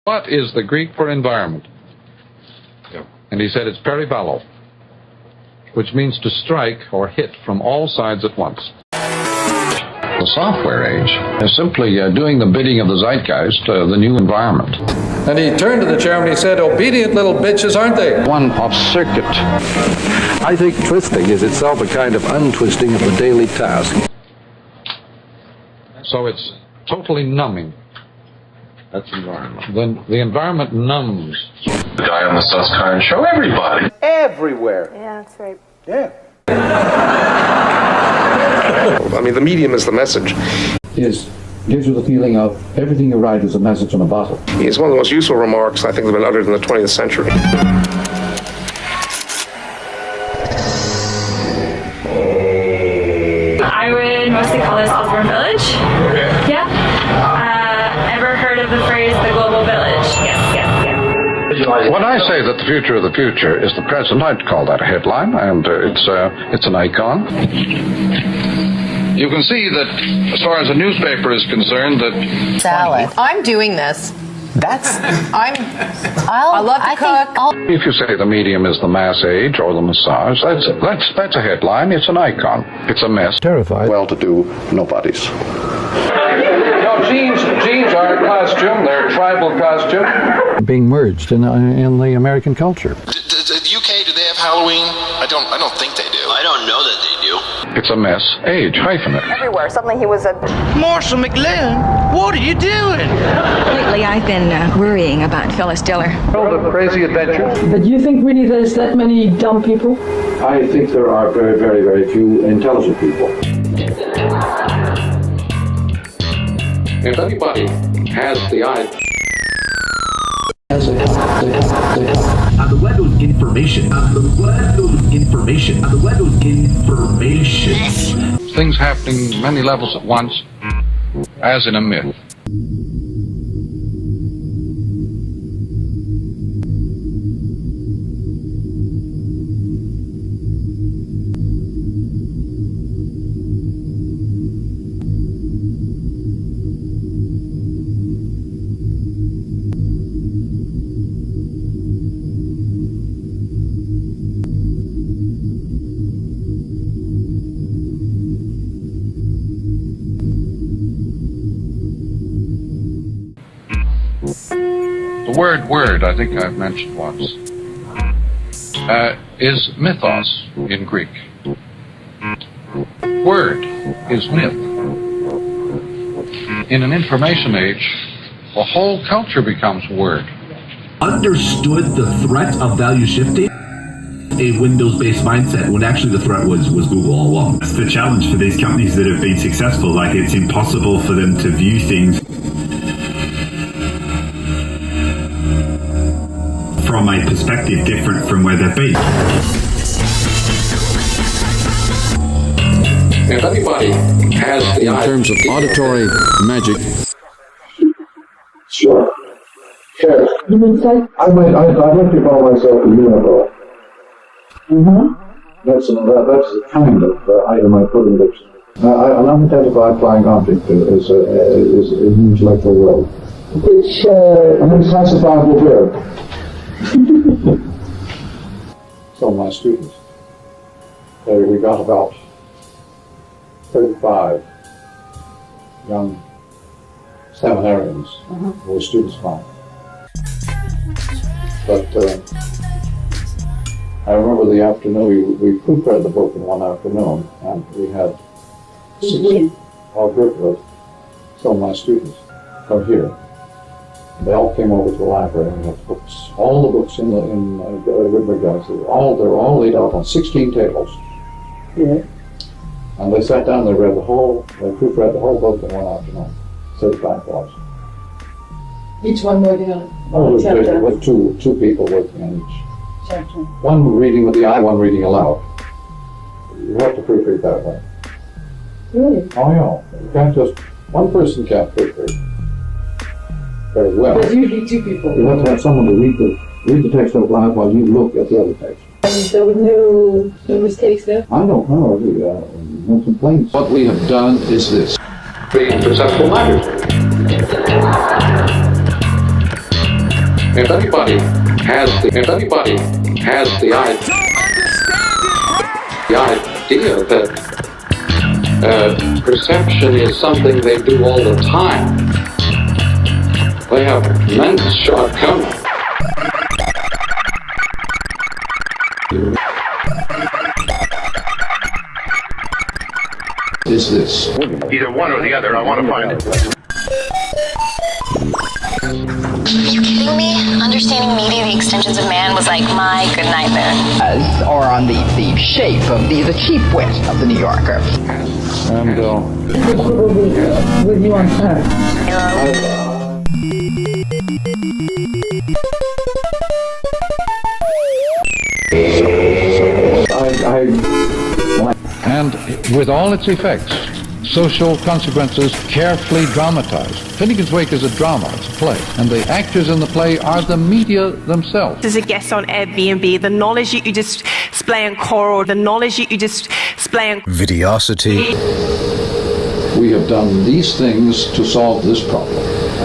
What is the Greek for environment? And he said it's periballo, which means to strike or hit from all sides at once. The software age is simply doing the bidding of the zeitgeist, the new environment. And he turned to the chairman and he said, obedient little bitches, aren't they? One of circuit. I think twisting is itself a kind of untwisting of the daily task. So it's totally numbing. That's environment. Then the environment numbs. The guy on the sus car and show everybody. Everywhere. Yeah, that's right. Yeah. I mean, the medium is the message. Gives you the feeling of everything you write is a message on a bottle. It's one of the most useful remarks I think that have been uttered in the 20th century. I would mostly call this Osborne Village. Okay. Yeah. Ever heard of the phrase the global village? Yes. When I say that the future of the future is the present, I'd call that a headline, and it's an icon. You can see that, as far as a newspaper is concerned, that salad. I'm doing this. I love to cook. if you say the medium is the mass age or the massage, that's a headline. It's an icon. It's a mess. Terrified. Well-to-do nobodies. No, jeans aren't a costume. They're a tribal costume. Being merged in the American culture. The UK, do they have Halloween? I don't think they do. I don't know that they do. It's a mess. Age, hyphenate. Everywhere. Suddenly he was a... Marshall McLuhan, what are you doing? Lately, I've been worrying about Phyllis Diller. All the crazy adventures. But do you think really there's that many dumb people? I think there are very, very, very few intelligent people. If anybody has the eye... The web was information. The web was information. Things happening many levels at once, as in a myth. The word, I think I've mentioned once, is mythos in Greek. Word is myth. In an information age, the whole culture becomes word. Understood the threat of value shifting. A Windows-based mindset when actually the threat was Google all along. That's the challenge for these companies that have been successful. Like, it's impossible for them to view things from a perspective different from where they've been. If anybody has the eye... In terms of auditory magic. Sure. Sure. You mean say? I'd like to call myself a universe. That's the kind of item I put in the dictionary. An unidentified flying object is a huge electrical world. Which, an inclassifiable verb. So my students, we got about 35 young seminarians who were students of mine. But I remember the afternoon, we proofread the book in one afternoon, and we had 6 all group of some of my students from here. They all came over to the library and had books. All the books in Gutenberg Guides, they're all laid out on 16 tables. Yeah. And they sat down, they proofread the whole book in one afternoon. 35 was. Each one working on it. With two people working on each. Chapter. One reading with the eye, one reading aloud. You have to proofread that way. Really? Oh yeah. You can't just, one person can't proofread very well. There's usually 2 people. You have to have someone to read the text out loud while you look at the other text. And there was no mistakes there? I don't know. No complaints. What we have done is this. Pretty perceptual matters. If anybody has the idea that perception is something they do all the time, they have immense shortcomings. Is this? Either one or the other. I want to find it. Are you kidding me? Understanding media, the extensions of man, was like my good nightmare. Or on the shape of the cheap wit of the New Yorker. And with you on time. And with all its effects, social consequences carefully dramatized. Finnegan's Wake is a drama, it's a play, and the actors in the play are the media themselves. As a guest on Airbnb, the knowledge that you display on Coral, the knowledge that you display on Videosity. We have done these things to solve this problem.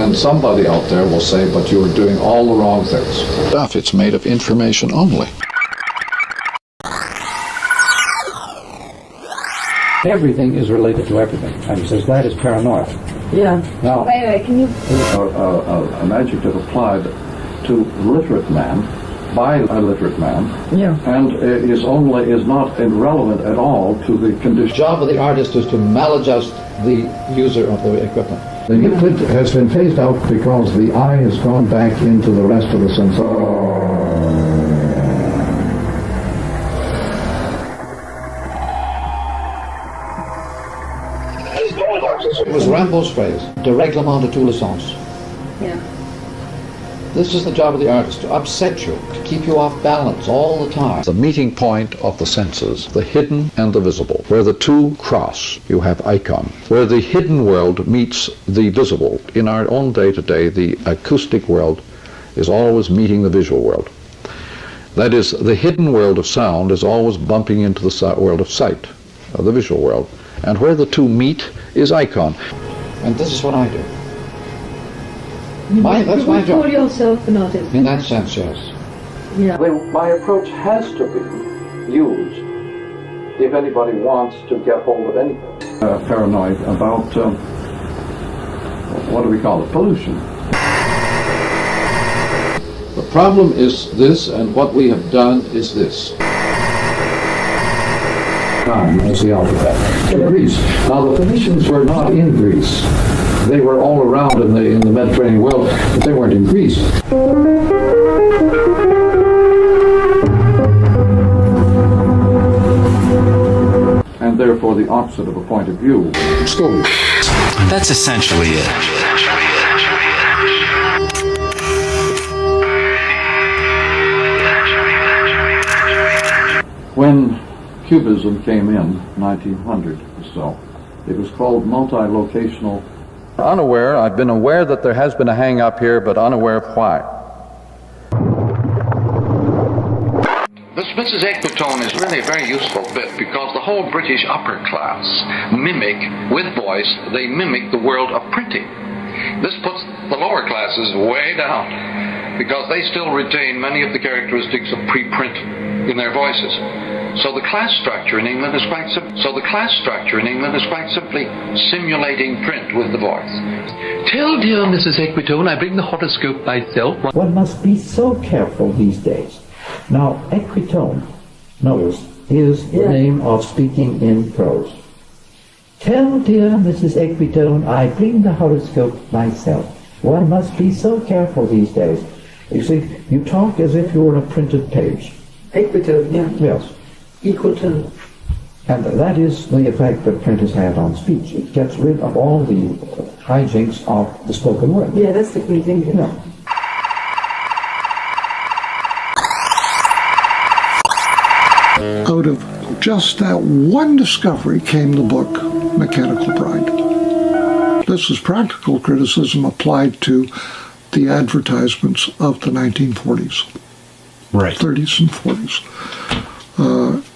And somebody out there will say, but you are doing all the wrong things. Stuff, it's made of information only. Everything is related to everything. And he says that is paranoia. Yeah. Now, Wait, can you... an adjective applied to literate man by a literate man, and is not irrelevant at all to the condition. The job of the artist is to maladjust the user of the equipment. The Euclid has been phased out because the eye has gone back into the rest of the sense. It was Rimbaud's phrase, de règlement de tous les sens. Yeah. This is the job of the artist, to upset you, to keep you off balance all the time. The meeting point of the senses, the hidden and the visible. Where the two cross, you have icon. Where the hidden world meets the visible. In our own day-to-day, the acoustic world is always meeting the visual world. That is, the hidden world of sound is always bumping into the world of sight, the visual world. And where the two meet is icon. And this is what I do. That's my job. Call yourself an artist. In that sense, yes. Yeah. My approach has to be used if anybody wants to get hold of anything. Paranoid about, what do we call it, pollution. The problem is this, and what we have done is this. Time as the alphabet. To Greece. Now the Phoenicians were not in Greece. They were all around in the Mediterranean world, but they weren't in Greece. And therefore the opposite of a point of view. School. That's essentially it. When Cubism came in, 1900 or so, it was called multi-locational. Unaware, I've been aware that there has been a hang-up here, but unaware of why. This Mrs. Equitone is really a very useful bit because the whole British upper class mimic, with voice, they mimic the world of printing. This puts the lower classes way down because they still retain many of the characteristics of pre-print in their voices. So the class structure in England is quite simply simulating print with the voice. Tell dear Mrs. Equitone I bring the horoscope myself. One must be so careful these days. Now, Equitone, notice, is the name of speaking in prose. Tell dear Mrs. Equitone I bring the horoscope myself. One must be so careful these days. You see, you talk as if you were on a printed page. Equitone, yeah. Yes. Equal to. And that is the effect that print has had on speech. It gets rid of all the hijinks of the spoken word. Yeah, that's the great thing. Yeah. Out of just that one discovery came the book Mechanical Pride. This is practical criticism applied to the advertisements of the 1940s, right, 30s and 40s.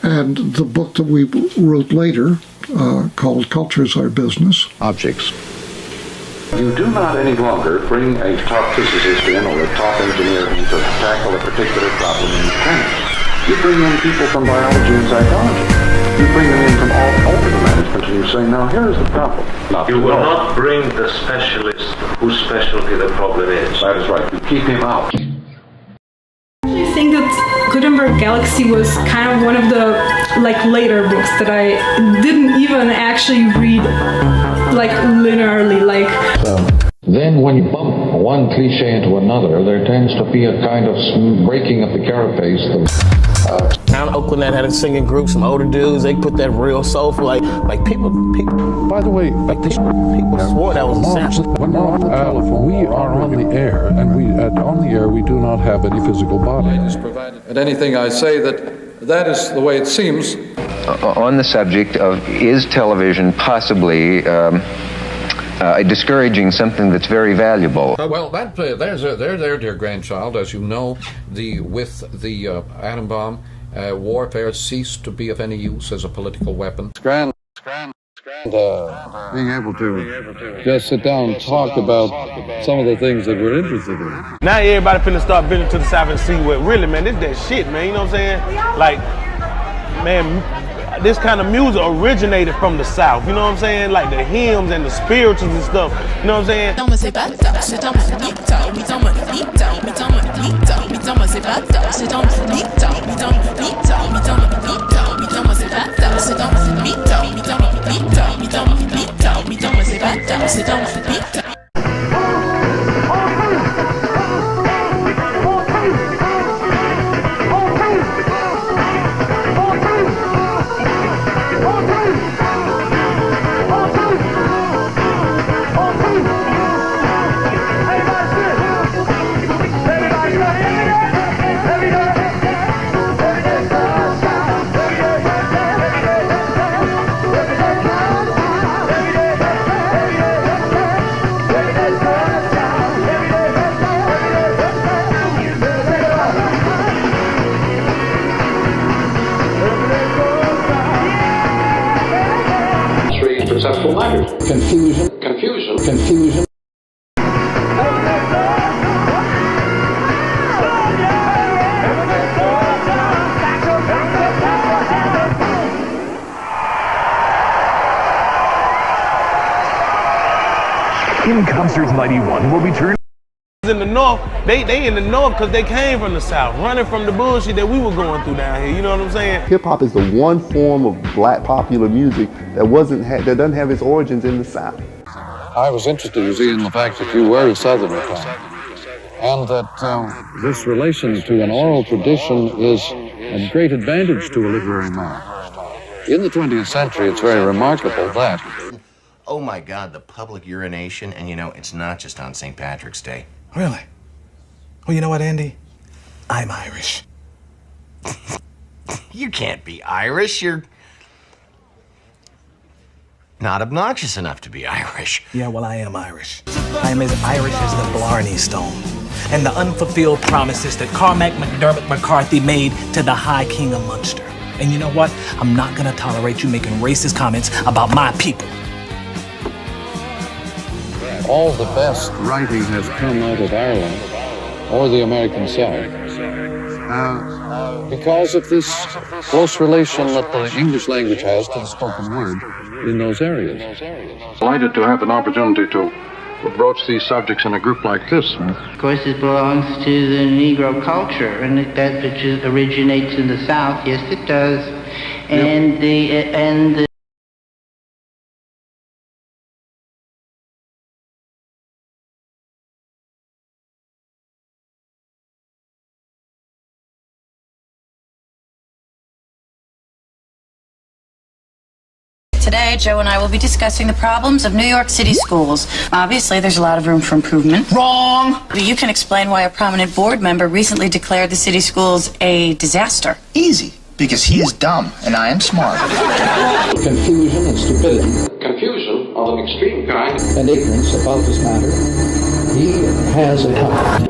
And the book that we wrote later, called Culture is Our Business. Objects. You do not any longer bring a top physicist in or a top engineer in to tackle a particular problem in mechanics. You bring in people from biology and psychology. You bring them in from all over the management and you say, now here's the problem. You will not bring the specialist whose specialty the problem is. That is right. You keep him out. I think that Gutenberg Galaxy was kind of one of the later books that I didn't even actually read linearly. Then when you bump one cliche into another, there tends to be a kind of breaking of the carapace. Down in Oakland, that had a singing group, some older dudes. They put that real soulful, like people. By the way, people swore that was a sample. When we're on the telephone, we are on the air, and on the air we do not have any physical body. And anything I say that is the way it seems. On the subject of is television possibly discouraging something that's very valuable? Well, there, dear grandchild, as you know, with the atom bomb, warfare ceased to be of any use as a political weapon. Being able to just sit down and talk about some of the things that we're interested in. Now everybody finna start building to the south and see what really, man, this that shit, man. You know what I'm saying? Like, man, this kind of music originated from the South, you know what I'm saying? Like the hymns and the spirituals and stuff, you know what I'm saying? Perceptual matters. Confusion. In Concert 91 will return. In the north, they in the north because they came from the south, running from the bullshit that we were going through down here. You know what I'm saying? Hip hop is the one form of black popular music that doesn't have its origins in the South. I was interested, you see, in the fact that you were a Southerner, and that this relation to an oral tradition is a great advantage to a literary man. In the 20th century, it's very remarkable that. Oh my God, the public urination, and it's not just on St. Patrick's Day. Really? Well, you know what, Andy? I'm Irish. You can't be Irish. You're not obnoxious enough to be Irish. Yeah, well, I am Irish. I am as Irish as the Blarney Stone and the unfulfilled promises that Cormac McDermott McCarthy made to the High King of Munster. And you know what? I'm not gonna tolerate you making racist comments about my people. All the best writing has come out of Ireland or the American South because of this close relation that the English language has to the spoken word in those areas. Delighted to have an opportunity to broach these subjects in a group like this. Of course, it belongs to the Negro culture, and that which originates in the South. Yes, it does. And the Today, Joe and I will be discussing the problems of New York City schools. Obviously, there's a lot of room for improvement. Wrong! You can explain why a prominent board member recently declared the city schools a disaster. Easy, because he is dumb and I am smart. Confusion and stupidity. Confusion of an extreme kind. And ignorance about this matter. He has a